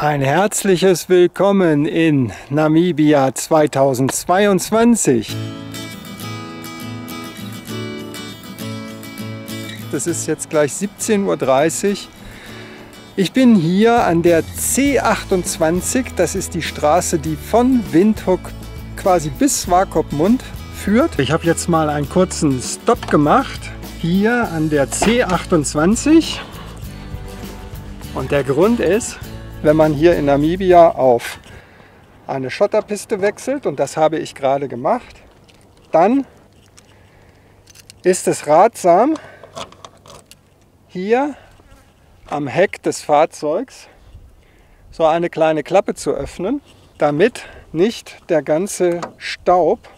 Ein herzliches Willkommen in Namibia 2022. Das ist jetzt gleich 17:30 Uhr. Ich bin hier an der C28. Das ist die Straße, die von Windhoek quasi bis Swakopmund führt. Ich habe jetzt mal einen kurzen Stopp gemacht hier an der C28. Und der Grund ist, wenn man hier in Namibia auf eine Schotterpiste wechselt, und das habe ich gerade gemacht, dann ist es ratsam, hier am Heck des Fahrzeugs so eine kleine Klappe zu öffnen, damit nicht der ganze Staub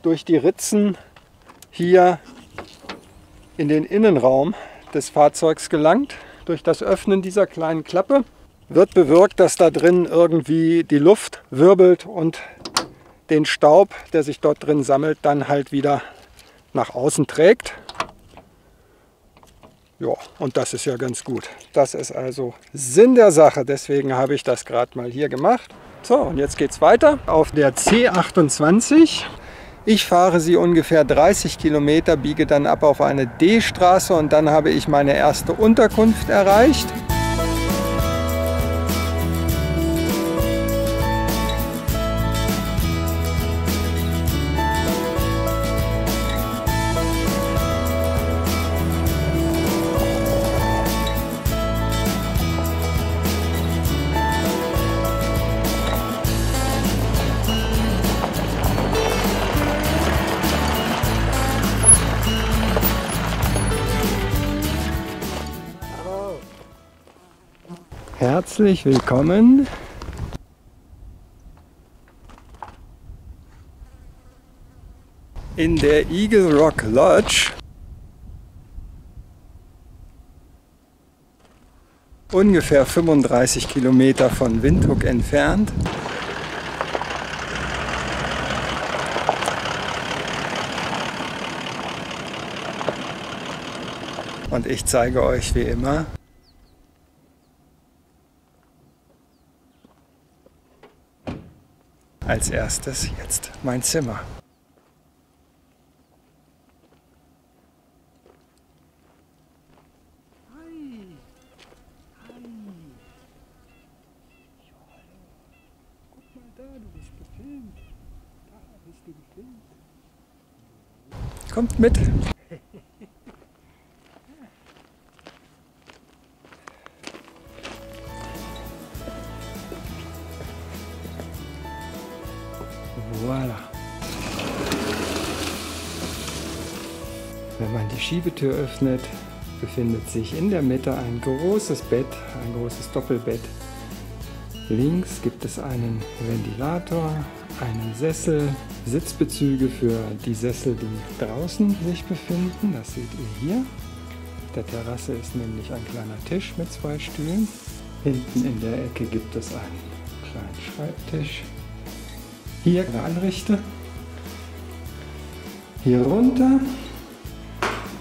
durch die Ritzen hier in den Innenraum des Fahrzeugs gelangt. Durch das Öffnen dieser kleinen Klappe wird bewirkt, dass da drin irgendwie die Luft wirbelt und den Staub, der sich dort drin sammelt, dann halt wieder nach außen trägt. Ja, und das ist ja ganz gut. Das ist also Sinn der Sache, deswegen habe ich das gerade mal hier gemacht. So, und jetzt geht es weiter auf der C28. Ich fahre sie ungefähr 30 Kilometer, biege dann ab auf eine D-Straße und dann habe ich meine erste Unterkunft erreicht. Herzlich willkommen in der Eagle Rock Lodge. Ungefähr 35 Kilometer von Windhoek entfernt. Und ich zeige euch wie immer als erstes jetzt mein Zimmer. Guck mal da, du bist gefilmt. Da bist du gefilmt. Kommt mit. Voilà. Wenn man die Schiebetür öffnet, befindet sich in der Mitte ein großes Bett, ein großes Doppelbett. Links gibt es einen Ventilator, einen Sessel, Sitzbezüge für die Sessel, die draußen sich befinden. Das seht ihr hier. Auf der Terrasse ist nämlich ein kleiner Tisch mit 2 Stühlen. Hinten in der Ecke gibt es einen kleinen Schreibtisch. Hier anrichte, hier runter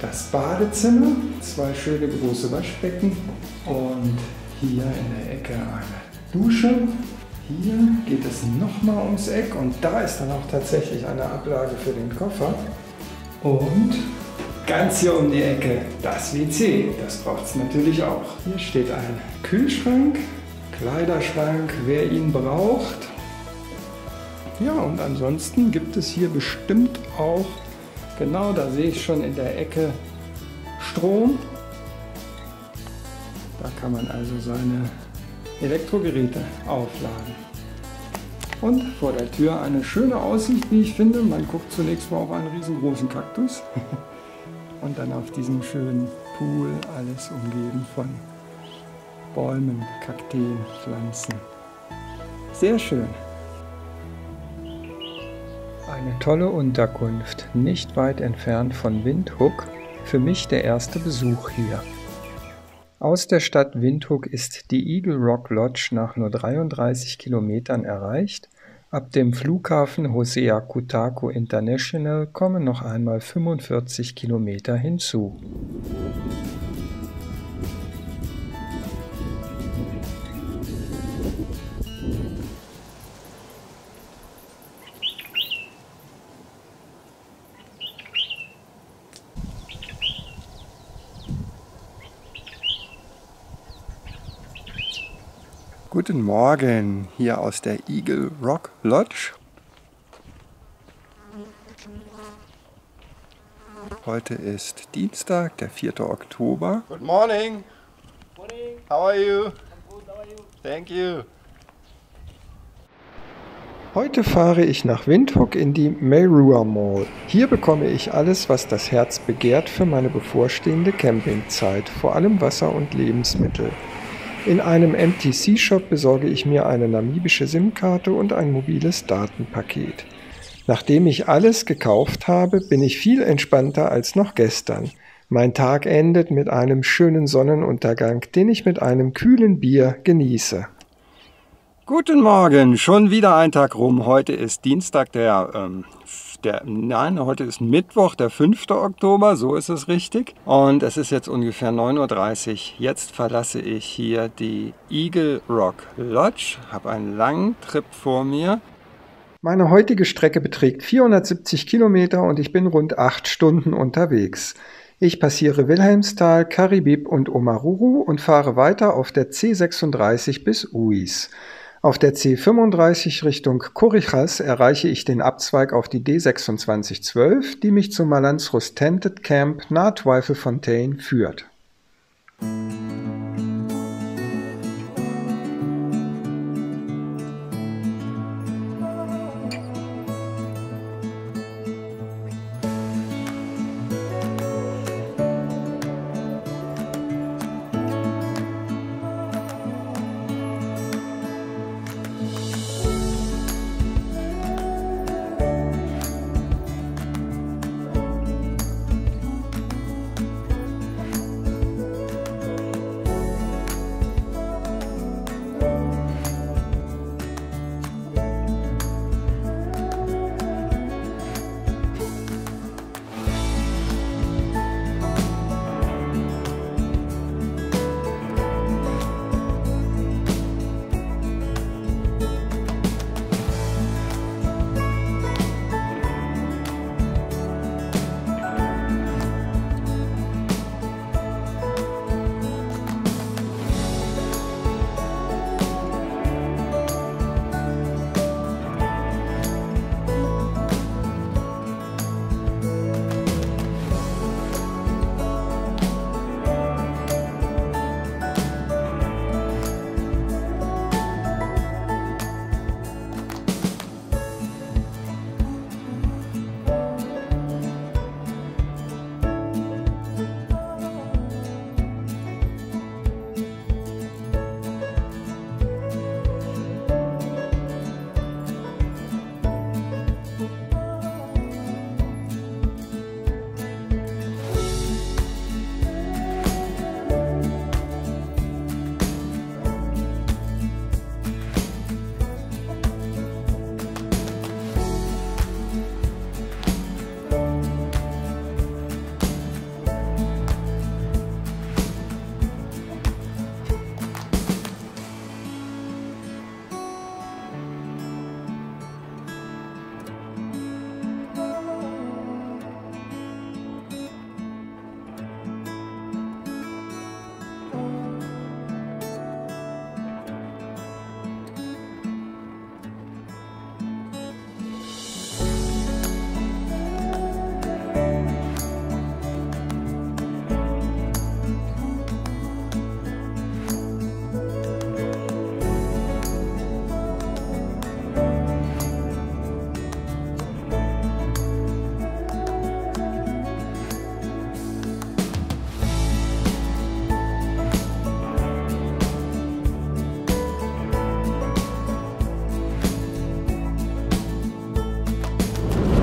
das Badezimmer, 2 schöne große Waschbecken und hier in der Ecke eine Dusche. Hier geht es nochmal ums Eck und da ist dann auch tatsächlich eine Ablage für den Koffer. Und ganz hier um die Ecke das WC, das braucht es natürlich auch. Hier steht ein Kühlschrank, Kleiderschrank, wer ihn braucht. Ja, und ansonsten gibt es hier bestimmt auch, genau da sehe ich schon in der Ecke, Strom. Da kann man also seine Elektrogeräte aufladen. Und vor der Tür eine schöne Aussicht, wie ich finde. Man guckt zunächst mal auf einen riesengroßen Kaktus und dann auf diesen schönen Pool, alles umgeben von Bäumen, Kakteen, Pflanzen. Sehr schön. Eine tolle Unterkunft, nicht weit entfernt von Windhoek. Für mich der erste Besuch hier. Aus der Stadt Windhoek ist die Eagle Rock Lodge nach nur 33 Kilometern erreicht. Ab dem Flughafen Hosea Kutako International kommen noch einmal 45 Kilometer hinzu. Guten Morgen hier aus der Eagle Rock Lodge. Heute ist Dienstag, der 4. Oktober. Good morning. Morning. How are you? I'm good. How are you? Thank you. Heute fahre ich nach Windhoek in die Mayrua Mall. Hier bekomme ich alles, was das Herz begehrt für meine bevorstehende Campingzeit, vor allem Wasser und Lebensmittel. In einem MTC-Shop besorge ich mir eine namibische SIM-Karte und ein mobiles Datenpaket. Nachdem ich alles gekauft habe, bin ich viel entspannter als noch gestern. Mein Tag endet mit einem schönen Sonnenuntergang, den ich mit einem kühlen Bier genieße. Guten Morgen, schon wieder ein Tag rum. Heute ist Dienstag, heute ist Mittwoch, der 5. Oktober, so ist es richtig. Und es ist jetzt ungefähr 9:30 Uhr. Jetzt verlasse ich hier die Eagle Rock Lodge, habe einen langen Trip vor mir. Meine heutige Strecke beträgt 470 Kilometer und ich bin rund 8 Stunden unterwegs. Ich passiere Wilhelmsthal, Karibib und Omaruru und fahre weiter auf der C36 bis Uis. Auf der C35 Richtung Kurichas erreiche ich den Abzweig auf die D2612, die mich zum Malanzrus Tented Camp nahe Twyfelfontein führt.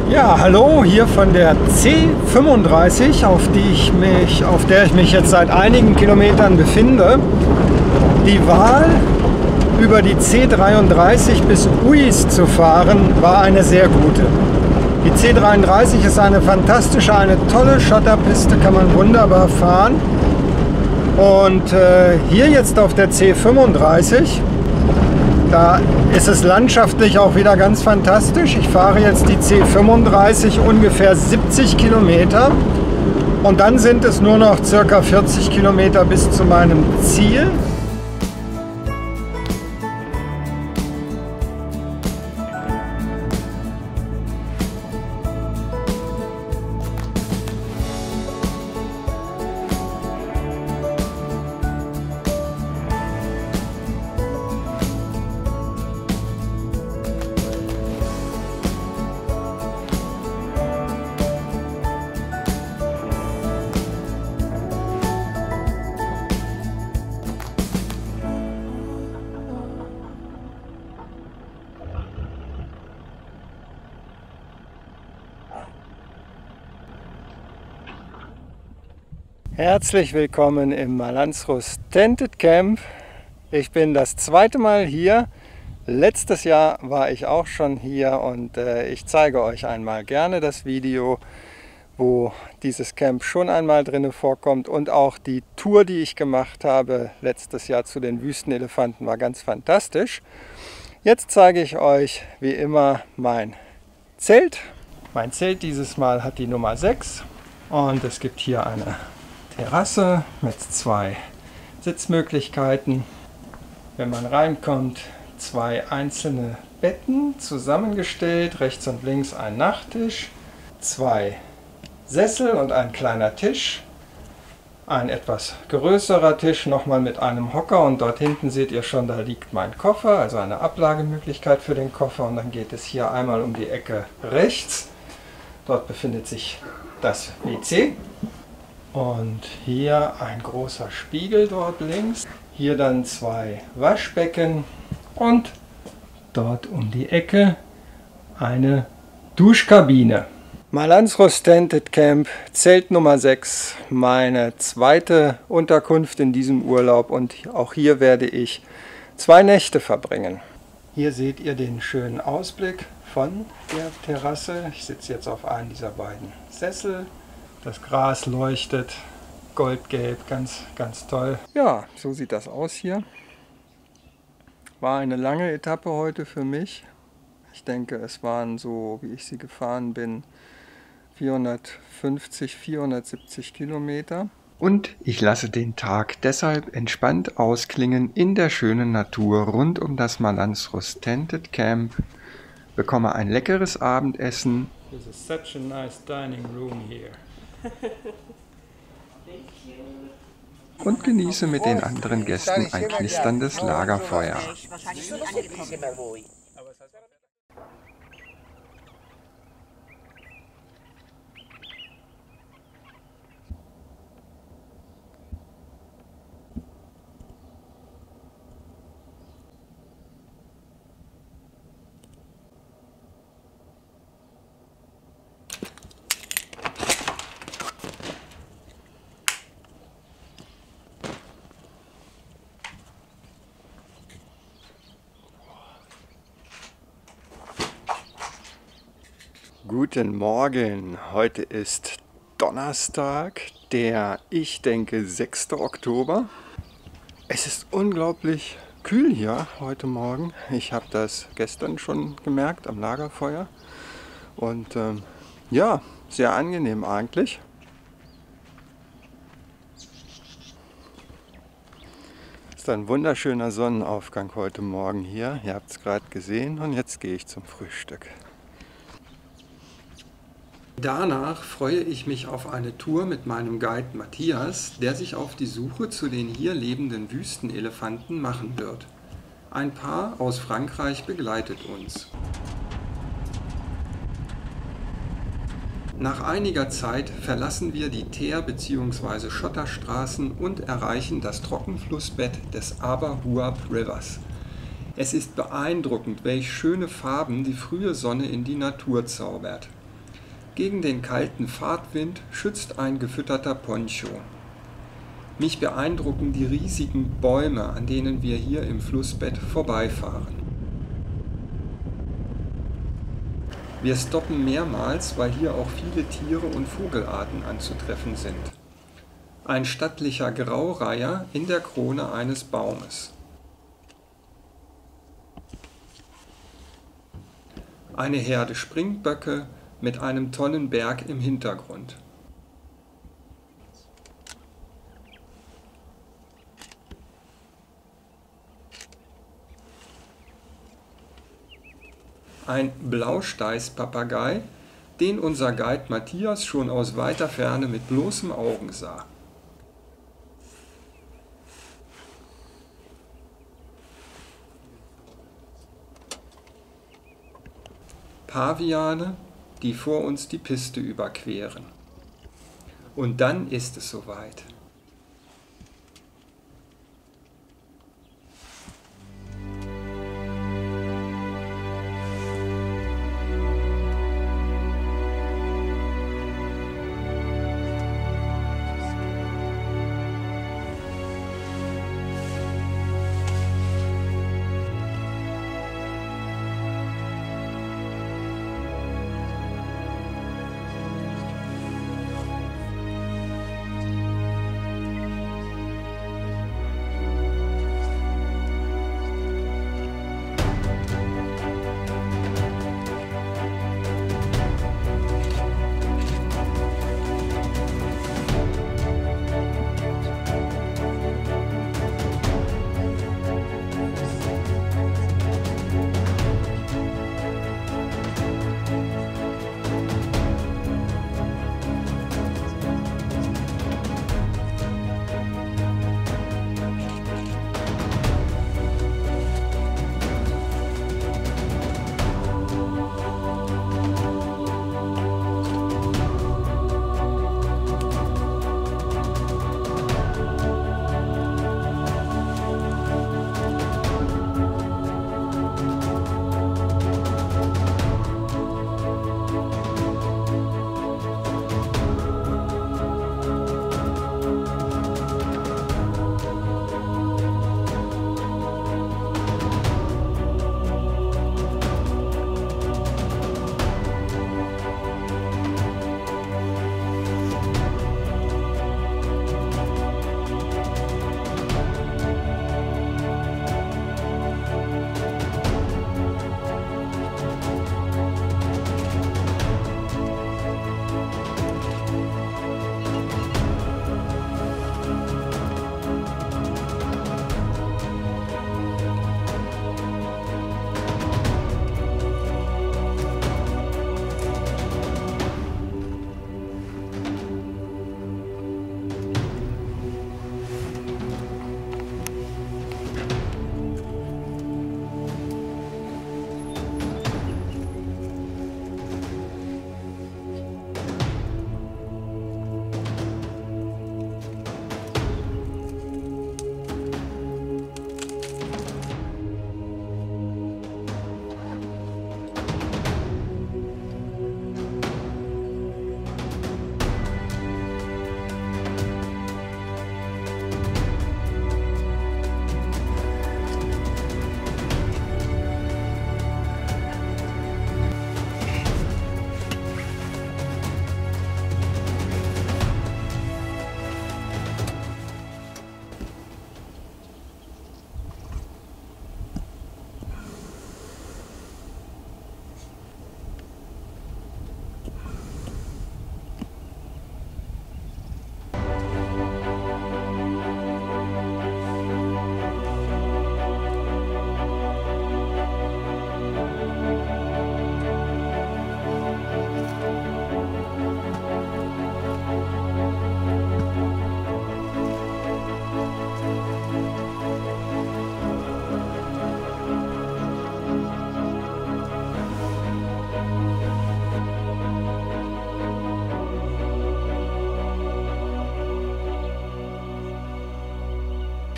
Ja, hallo, hier von der C35, auf der ich mich jetzt seit einigen Kilometern befinde. Die Wahl, über die C33 bis Uis zu fahren, war eine sehr gute. Die C33 ist eine fantastische, eine tolle Schotterpiste, kann man wunderbar fahren. Und hier jetzt auf der C35, da ist es landschaftlich auch wieder ganz fantastisch. Ich fahre jetzt die C35 ungefähr 70 Kilometer und dann sind es nur noch circa 40 Kilometer bis zu meinem Ziel. Herzlich willkommen im Malanzrus Tented Camp. Ich bin das zweite Mal hier. Letztes Jahr war ich auch schon hier und ich zeige euch einmal gerne das Video, wo dieses Camp schon einmal drin vorkommt, und auch die Tour, die ich gemacht habe letztes Jahr zu den Wüstenelefanten, war ganz fantastisch. Jetzt zeige ich euch wie immer mein Zelt. Mein Zelt dieses Mal hat die Nummer 6 und es gibt hier eine Terrasse mit 2 Sitzmöglichkeiten. Wenn man reinkommt, 2 einzelne Betten zusammengestellt, rechts und links ein Nachttisch, 2 Sessel und ein kleiner Tisch, ein etwas größerer Tisch nochmal mit einem Hocker, und dort hinten seht ihr schon, da liegt mein Koffer, also eine Ablagemöglichkeit für den Koffer, und dann geht es hier einmal um die Ecke rechts. Dort befindet sich das WC. Und hier ein großer Spiegel dort links. Hier dann 2 Waschbecken und dort um die Ecke eine Duschkabine. Malanzrus Tented Camp, Zelt Nummer 6, meine zweite Unterkunft in diesem Urlaub, und auch hier werde ich 2 Nächte verbringen. Hier seht ihr den schönen Ausblick von der Terrasse. Ich sitze jetzt auf einem dieser beiden Sessel. Das Gras leuchtet goldgelb, ganz, ganz toll. Ja, so sieht das aus hier. War eine lange Etappe heute für mich. Ich denke, es waren so, wie ich sie gefahren bin, 450, 470 Kilometer. Und ich lasse den Tag deshalb entspannt ausklingen in der schönen Natur rund um das Malanzrus Tented Camp. Bekomme ein leckeres Abendessen. This is such a nice dining room here. Und genieße mit den anderen Gästen ein knisterndes Lagerfeuer. Guten Morgen, heute ist Donnerstag, der, ich denke, 6. Oktober. Es ist unglaublich kühl hier heute Morgen. Ich habe das gestern schon gemerkt am Lagerfeuer und ja, sehr angenehm eigentlich. Es ist ein wunderschöner Sonnenaufgang heute Morgen hier. Ihr habt es gerade gesehen, und jetzt gehe ich zum Frühstück. Danach freue ich mich auf eine Tour mit meinem Guide Matthias, der sich auf die Suche zu den hier lebenden Wüstenelefanten machen wird. Ein Paar aus Frankreich begleitet uns. Nach einiger Zeit verlassen wir die Teer- bzw. Schotterstraßen und erreichen das Trockenflussbett des Aberhuab Rivers. Es ist beeindruckend, welch schöne Farben die frühe Sonne in die Natur zaubert. Gegen den kalten Fahrtwind schützt ein gefütterter Poncho. Mich beeindrucken die riesigen Bäume, an denen wir hier im Flussbett vorbeifahren. Wir stoppen mehrmals, weil hier auch viele Tiere und Vogelarten anzutreffen sind. Ein stattlicher Graureiher in der Krone eines Baumes. Eine Herde Springböcke mit einem tollen Berg im Hintergrund. Ein Blausteißpapagei, den unser Guide Matthias schon aus weiter Ferne mit bloßem Augen sah. Paviane, die vor uns die Piste überqueren. Und dann ist es soweit.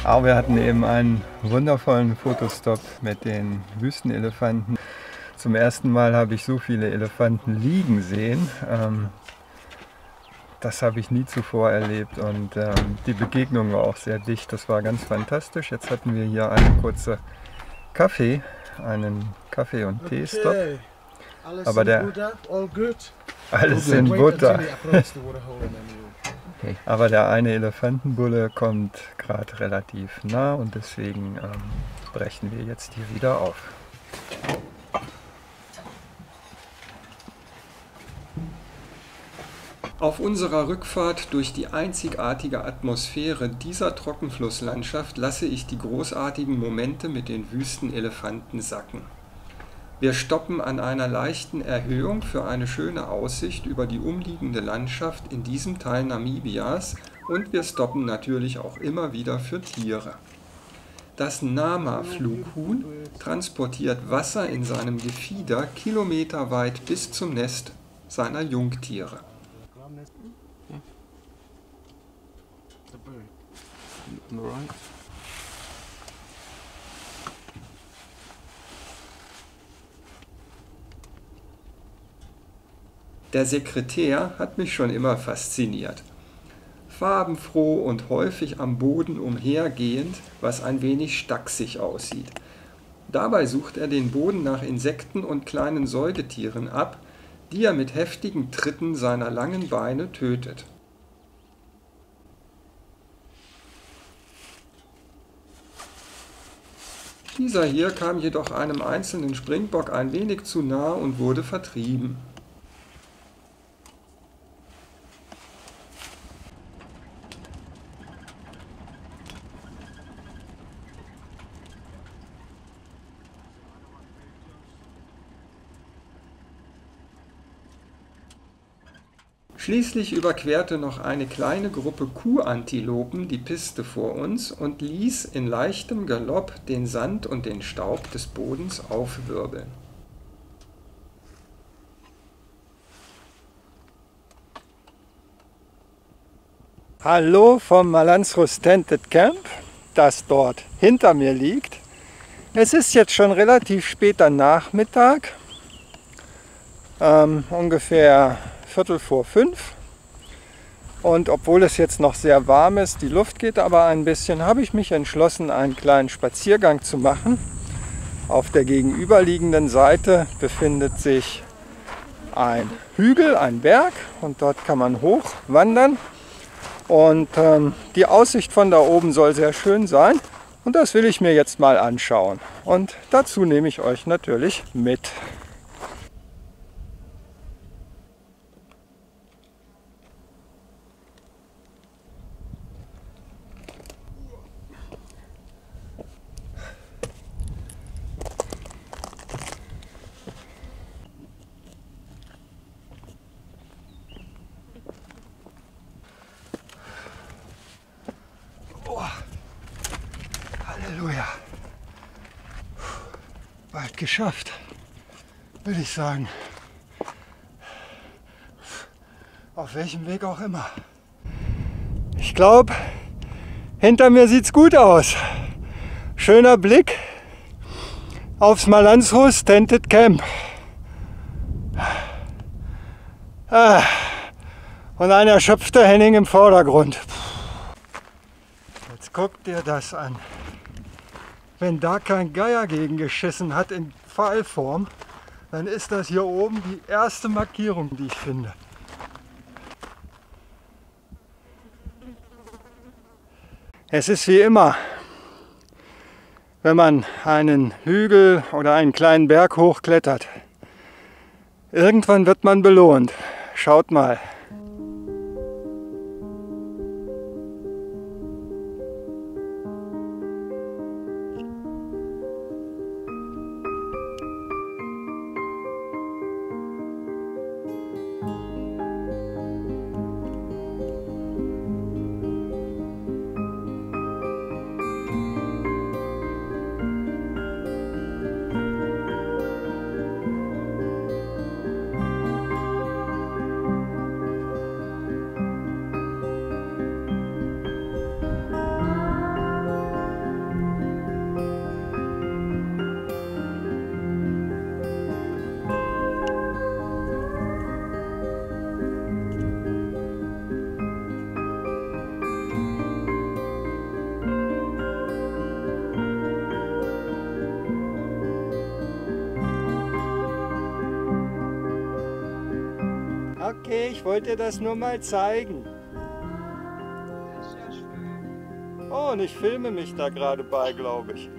Aber wir hatten eben einen wundervollen Fotostop mit den Wüstenelefanten. Zum ersten Mal habe ich so viele Elefanten liegen sehen. Das habe ich nie zuvor erlebt und die Begegnung war auch sehr dicht. Das war ganz fantastisch. Jetzt hatten wir hier einen kurzen einen Kaffee- und Tee-Stop. Okay. Alles Aber in Butter? All good? Alles Wait in Butter. until he approaches the waterhole and then you... Aber der eine Elefantenbulle kommt gerade relativ nah und deswegen brechen wir jetzt hier wieder auf. Auf unserer Rückfahrt durch die einzigartige Atmosphäre dieser Trockenflusslandschaft lasse ich die großartigen Momente mit den Wüstenelefanten sacken. Wir stoppen an einer leichten Erhöhung für eine schöne Aussicht über die umliegende Landschaft in diesem Teil Namibias und wir stoppen natürlich auch immer wieder für Tiere. Das Nama-Flughuhn transportiert Wasser in seinem Gefieder kilometerweit bis zum Nest seiner Jungtiere. Der Sekretär hat mich schon immer fasziniert. Farbenfroh und häufig am Boden umhergehend, was ein wenig stachsig aussieht. Dabei sucht er den Boden nach Insekten und kleinen Säugetieren ab, die er mit heftigen Tritten seiner langen Beine tötet. Dieser hier kam jedoch einem einzelnen Springbock ein wenig zu nah und wurde vertrieben. Schließlich überquerte noch eine kleine Gruppe Kuhantilopen die Piste vor uns und ließ in leichtem Galopp den Sand und den Staub des Bodens aufwirbeln. Hallo vom Malansrus Tented Camp, das dort hinter mir liegt. Es ist jetzt schon relativ später Nachmittag, ungefähr 4:45. Und obwohl es jetzt noch sehr warm ist, die Luft geht aber ein bisschen, habe ich mich entschlossen, einen kleinen Spaziergang zu machen. Auf der gegenüberliegenden Seite befindet sich ein Hügel, ein Berg und dort kann man hochwandern. Und die Aussicht von da oben soll sehr schön sein und das will ich mir jetzt mal anschauen. Und dazu nehme ich euch natürlich mit. Halleluja. Bald geschafft, würde ich sagen. Auf welchem Weg auch immer. Ich glaube, hinter mir sieht es gut aus. Schöner Blick aufs Malansrus Tented Camp. Und ein erschöpfter Henning im Vordergrund. Jetzt guck dir das an. Wenn da kein Geier gegen geschissen hat in Pfeilform, dann ist das hier oben die erste Markierung, die ich finde. Es ist wie immer, wenn man einen Hügel oder einen kleinen Berg hochklettert. Irgendwann wird man belohnt. Schaut mal. Okay, ich wollte dir das nur mal zeigen. Oh, und ich filme mich da gerade bei, glaube ich.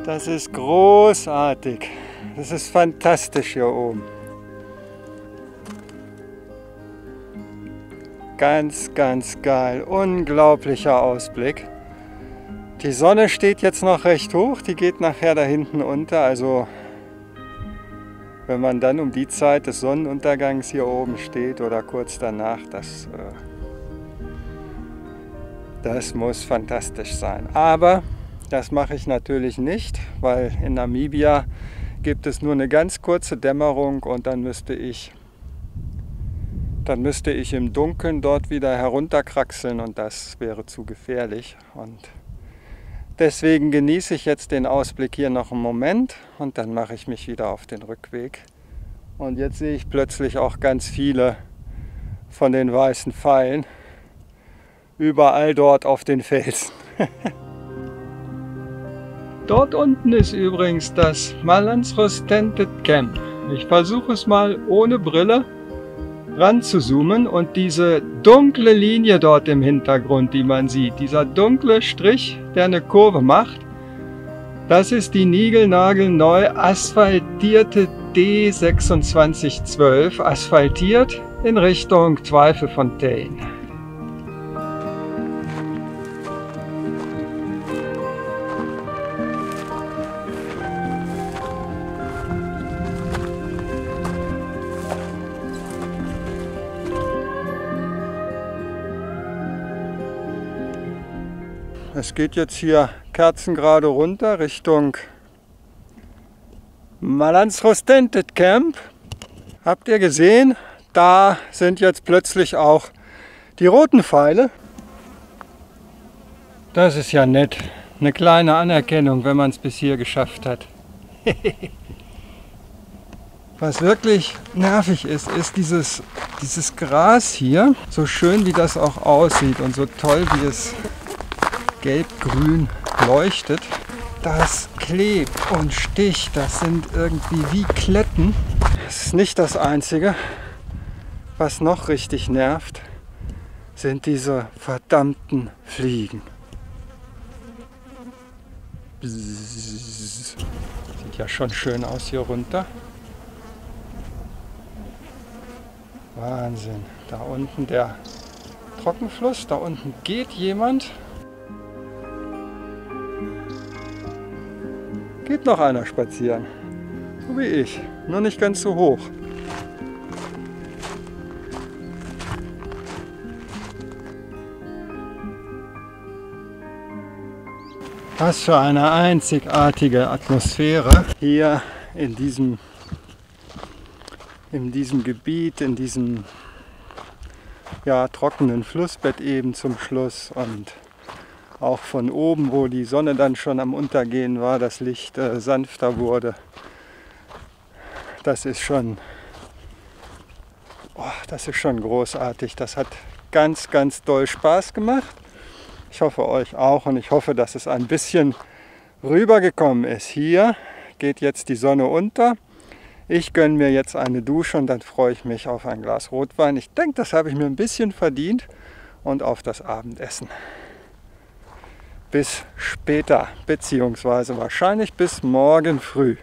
Das ist großartig. Das ist fantastisch hier oben. Ganz, ganz geil. Unglaublicher Ausblick. Die Sonne steht jetzt noch recht hoch. Die geht nachher da hinten unter. Also wenn man dann um die Zeit des Sonnenuntergangs hier oben steht oder kurz danach, das muss fantastisch sein. Aber das mache ich natürlich nicht, weil in Namibia gibt es nur eine ganz kurze Dämmerung und dann müsste ich im Dunkeln dort wieder herunterkraxeln und das wäre zu gefährlich. Und deswegen genieße ich jetzt den Ausblick hier noch einen Moment und dann mache ich mich wieder auf den Rückweg. Und jetzt sehe ich plötzlich auch ganz viele von den weißen Pfeilen überall dort auf den Felsen. Dort unten ist übrigens das Malans Tented Camp. Ich versuche es mal ohne Brille ran zu zoomen und diese dunkle Linie dort im Hintergrund, die man sieht, dieser dunkle Strich, der eine Kurve macht, das ist die niegelnagelneu asphaltierte D2612, asphaltiert in Richtung Twaalfontein. Es geht jetzt hier kerzengerade runter Richtung Malans Tented Camp. Habt ihr gesehen? Da sind jetzt plötzlich auch die roten Pfeile. Das ist ja nett. Eine kleine Anerkennung, wenn man es bis hier geschafft hat. Was wirklich nervig ist, ist dieses Gras hier. So schön wie das auch aussieht und so toll wie es gelb-grün leuchtet, das klebt und sticht, das sind irgendwie wie Kletten. Das ist nicht das Einzige. Was noch richtig nervt, sind diese verdammten Fliegen. Sieht ja schon schön aus hier runter. Wahnsinn. Da unten der Trockenfluss, da unten geht jemand. Geht noch einer spazieren, so wie ich, nur nicht ganz so hoch. Was für eine einzigartige Atmosphäre hier in diesem Gebiet, in diesem trockenen Flussbett eben zum Schluss und auch von oben, wo die Sonne dann schon am Untergehen war, das Licht sanfter wurde. Das ist schon großartig. Das hat ganz, ganz doll Spaß gemacht. Ich hoffe euch auch und ich hoffe, dass es ein bisschen rübergekommen ist. Hier geht jetzt die Sonne unter. Ich gönne mir jetzt eine Dusche und dann freue ich mich auf ein Glas Rotwein. Ich denke, das habe ich mir ein bisschen verdient und auf das Abendessen. Bis später, beziehungsweise wahrscheinlich bis morgen früh.